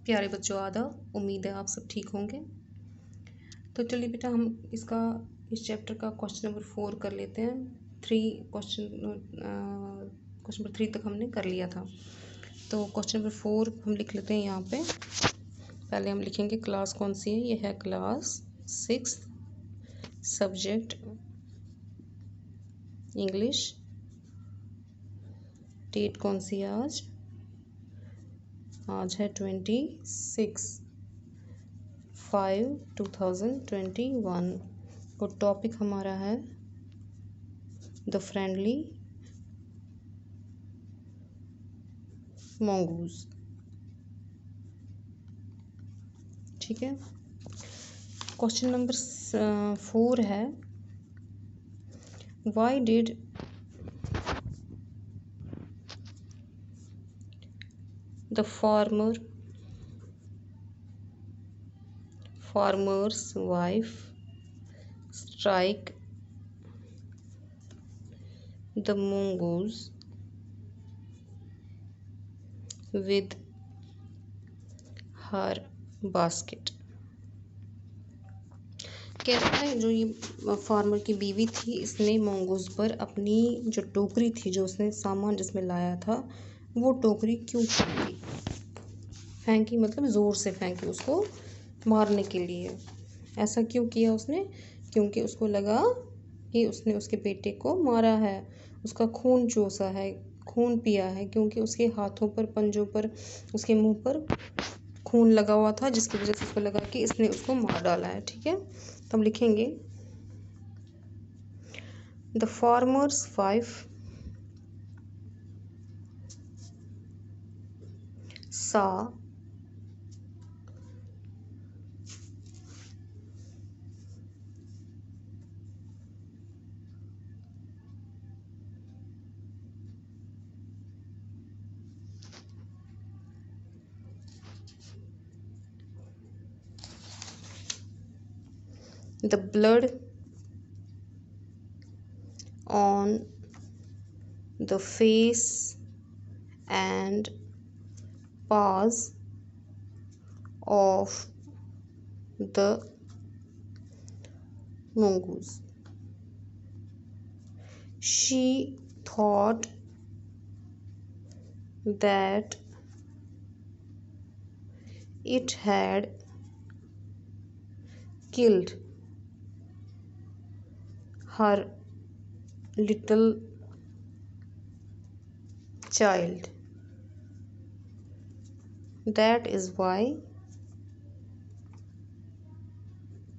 प्यारे बच्चों आदाब। उम्मीद है आप सब ठीक होंगे। तो चलिए बेटा, हम इस चैप्टर का क्वेश्चन नंबर 4 कर लेते हैं। क्वेश्चन नंबर 3 तक हमने कर लिया था। तो क्वेश्चन नंबर 4 हम लिख लेते हैं यहाँ पे। पहले हम लिखेंगे क्लास कौन सी है। ये है क्लास 6, सब्जेक्ट इंग्लिश। डेट कौन सी है आज? आज है 26/5/2021। और टॉपिक हमारा है द फ्रेंडली mongoose। ठीक है। क्वेश्चन नंबर 4 है, why did the farmer's wife strike the mongoose with her basket। कहता है जो ये फार्मर की बीवी थी, इसने मंगूज पर अपनी जो टोकरी थी, जो उसने सामान जिसमें लाया था, वो टोकरी क्यों फेंकी मतलब ज़ोर से फेंकी उसको मारने के लिए। ऐसा क्यों किया उसने? क्योंकि उसको लगा कि उसने उसके बेटे को मारा है, उसका खून चूसा है, खून पिया है, क्योंकि उसके हाथों पर, पंजों पर, उसके मुंह पर खून लगा हुआ था, जिसकी वजह से उसको लगा कि इसने उसको मार डाला है। ठीक है। तो हम लिखेंगे द फार्मर्स वाइफ सा the blood on the face and paws of the mongoose. She thought that it had killed her little child. That is why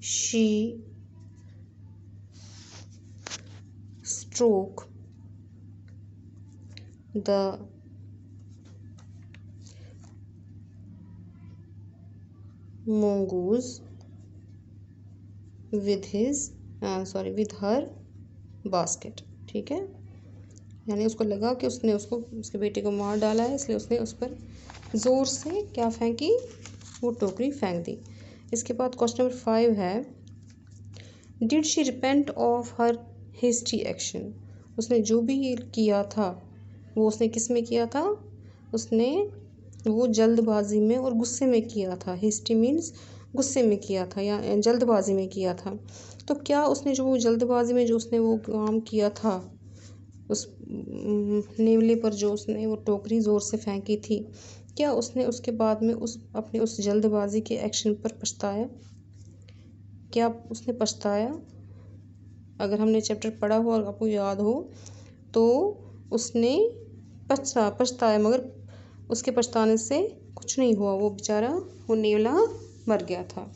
she struck the mongoose with her basket। ठीक है। यानी उसको लगा कि उसने उसके बेटे को मार डाला है, इसलिए उसने उस पर ज़ोर से क्या फेंकी? वो टोकरी फेंक दी। इसके बाद क्वेश्चन नंबर 5 है, did she repent of her hasty action. उसने जो भी किया था वो उसने किस में किया था? उसने वो जल्दबाजी में और गुस्से में किया था। हेस्टी मीन्स गुस्से में किया था या जल्दबाजी में किया था। तो क्या उसने जो वो जल्दबाजी में जो उसने वो काम किया था, उस नेवले पर जो उसने वो टोकरी ज़ोर से फेंकी थी, क्या उसने उसके बाद में अपने उस जल्दबाजी के एक्शन पर पछताया? क्या उसने पछताया? अगर हमने चैप्टर पढ़ा हो और आपको याद हो तो उसने पछताया, मगर उसके पछताने से कुछ नहीं हुआ। वो बेचारा, वो नेवला मर गया था।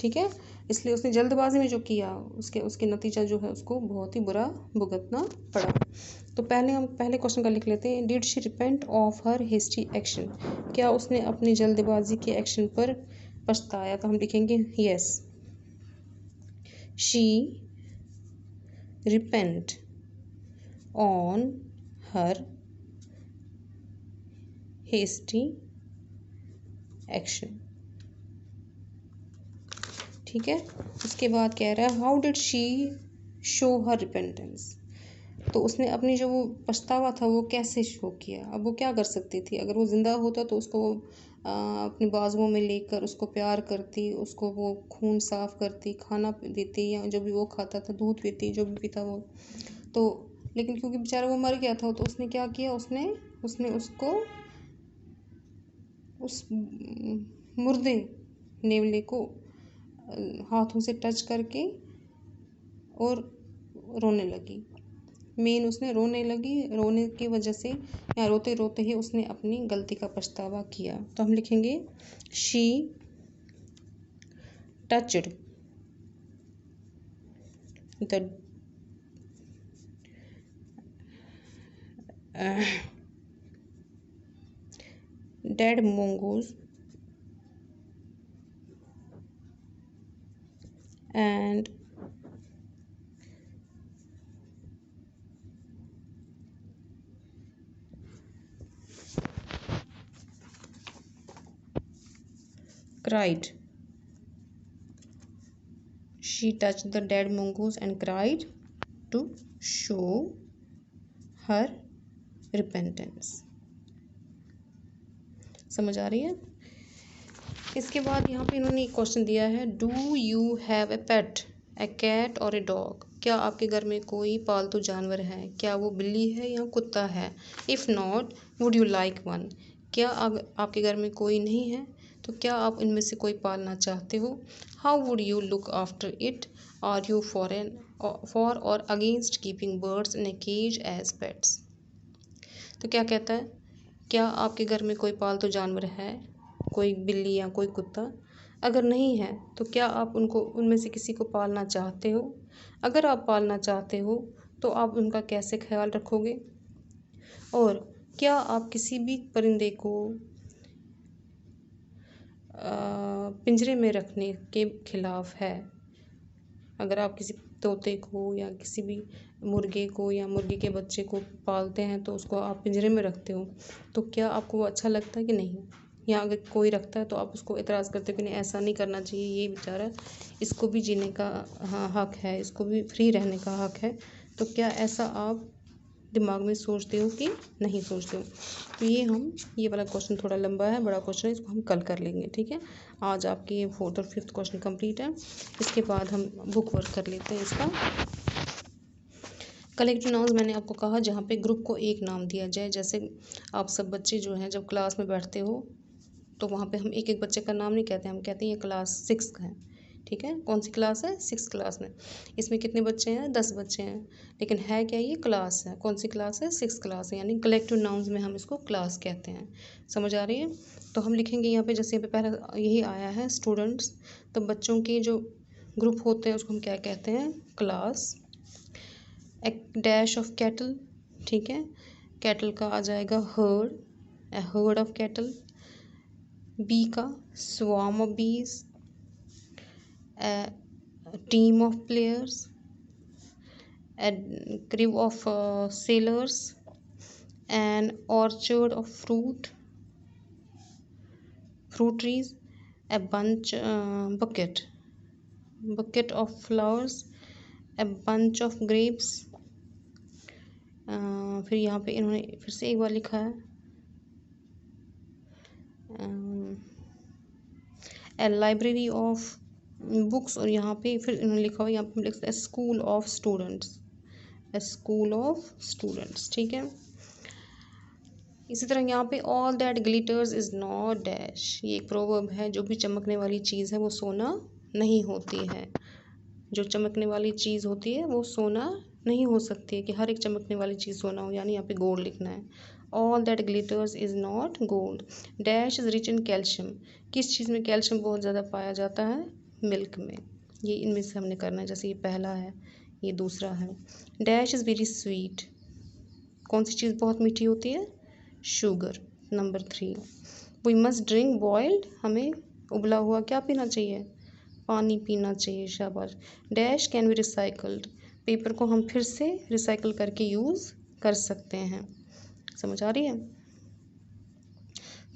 ठीक है। इसलिए उसने जल्दबाजी में जो किया, उसके नतीजा जो है उसको बहुत ही बुरा भुगतना पड़ा। तो पहले क्वेश्चन का लिख लेते हैं, did she repent of her hasty action. क्या उसने अपनी जल्दबाजी के एक्शन पर पछताया? तो हम लिखेंगे yes, she repent on her hasty action. ठीक है। उसके बाद कह रहा है, how did she show her repentance. तो उसने अपनी जो वो पछतावा था वो कैसे शो किया। अब वो क्या कर सकती थी, अगर वो ज़िंदा होता तो उसको वो अपनी बाजुओं में लेकर उसको प्यार करती, उसको वो खून साफ़ करती, खाना देती, या जो भी वो खाता था, दूध पीती, जो भी पीता वो। तो लेकिन क्योंकि बेचारा वो मर गया था तो उसने क्या किया, उसने उसको उस मुर्दे नेवले को हाथों से टच करके और रोने लगी। मेन उसने रोने लगी, रोने की वजह से या रोते रोते ही उसने अपनी गलती का पछतावा किया। तो हम लिखेंगे she touched the dead mongoose and cried. She touched the dead mongoose and cried to show her repentance. समझ आ रही है। इसके बाद यहाँ पे इन्होंने एक क्वेश्चन दिया है, do you have a pet, a cat और ए डॉग। क्या आपके घर में कोई पालतू जानवर है, क्या वो बिल्ली है या कुत्ता है। If not would you like one. क्या आपके घर में कोई नहीं है तो क्या आप इनमें से कोई पालना चाहते हो। How would you look after it, are you for और against keeping birds in a cage as pets. तो क्या कहता है, क्या आपके घर में कोई पालतू जानवर है, कोई बिल्ली या कोई कुत्ता। अगर नहीं है तो क्या आप उनमें से किसी को पालना चाहते हो। अगर आप पालना चाहते हो तो आप उनका कैसे ख्याल रखोगे। और क्या आप किसी भी परिंदे को पिंजरे में रखने के खिलाफ है। अगर आप किसी तोते को या किसी भी मुर्गे को या मुर्गी के बच्चे को पालते हैं तो उसको आप पिंजरे में रखते हो तो क्या आपको वो अच्छा लगता है कि नहीं। या अगर कोई रखता है तो आप उसको एतराज़ करते हो कि नहीं ऐसा नहीं करना चाहिए, ये बेचारा, इसको भी जीने का हक है, इसको भी फ्री रहने का हक है। तो क्या ऐसा आप दिमाग में सोचते हो कि नहीं सोचते हो। तो ये वाला क्वेश्चन थोड़ा लंबा है, बड़ा क्वेश्चन है, इसको हम कल कर लेंगे। ठीक है, आज आपके ये 4th और 5th क्वेश्चन कंप्लीट है। इसके बाद हम बुक वर्क कर लेते हैं इसका। कलेक्टिव नाउन्स मैंने आपको कहा जहाँ पे ग्रुप को एक नाम दिया जाए। जैसे आप सब बच्चे जो हैं जब क्लास में बैठते हो तो वहाँ पे हम एक एक बच्चे का नाम नहीं कहते, हम कहते हैं ये क्लास 6 का है। ठीक है, कौन सी क्लास है, 6 क्लास में। इसमें कितने बच्चे हैं, 10 बच्चे हैं, लेकिन है क्या, ये क्लास है। कौन सी क्लास है, 6 क्लास है, यानी कलेक्टिव नाउन्स में हम इसको क्लास कहते हैं। समझ आ रही है। तो हम लिखेंगे यहाँ पे, जैसे यहाँ पे पहला यही आया है स्टूडेंट्स, तो बच्चों के जो ग्रुप होते हैं उसको हम क्या कहते हैं, क्लास। एक डैश ऑफ कैटल, ठीक है, कैटल का आ जाएगा herd, a herd of cattle. Bee का swarm of bees, a team of players, a crew of sailors, an orchard of fruit trees, a bucket of flowers, a bunch of grapes। फिर यहाँ पे इन्होंने फिर से एक बार लिखा है, a library of बुक्स, और यहाँ पे फिर इन्होंने लिखा हुआ, यहाँ पे लिखा है school of students, school of students. ठीक है, इसी तरह यहाँ पे all that glitters is not dash, ये एक प्रोवर्ब है, जो भी चमकने वाली चीज़ है वो सोना नहीं होती है। जो चमकने वाली चीज़ होती है वो सोना नहीं हो सकती है कि हर एक चमकने वाली चीज़ सोना हो, यानी यहाँ पे गोल्ड लिखना है। All that glitters is not gold. Dash is rich in calcium, किस चीज़ में कैल्शियम बहुत ज़्यादा पाया जाता है, मिल्क में। ये इनमें से हमने करना है, जैसे ये पहला है, ये दूसरा है। डैश इज़ वेरी स्वीट, कौन सी चीज़ बहुत मीठी होती है, sugar. Number 3, we must drink boiled, हमें उबला हुआ क्या पीना चाहिए, पानी पीना चाहिए, शाबाश। Dash can be recycled, paper को हम फिर से रिसाइकल करके यूज़ कर सकते हैं। समझ आ रही है।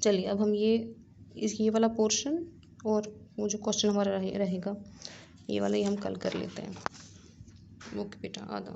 चलिए अब हम ये वाला पोर्शन और वो जो क्वेश्चन हमारा रहेगा ये वाला, ये हम कल कर लेते हैं। ओके बेटा, आदा।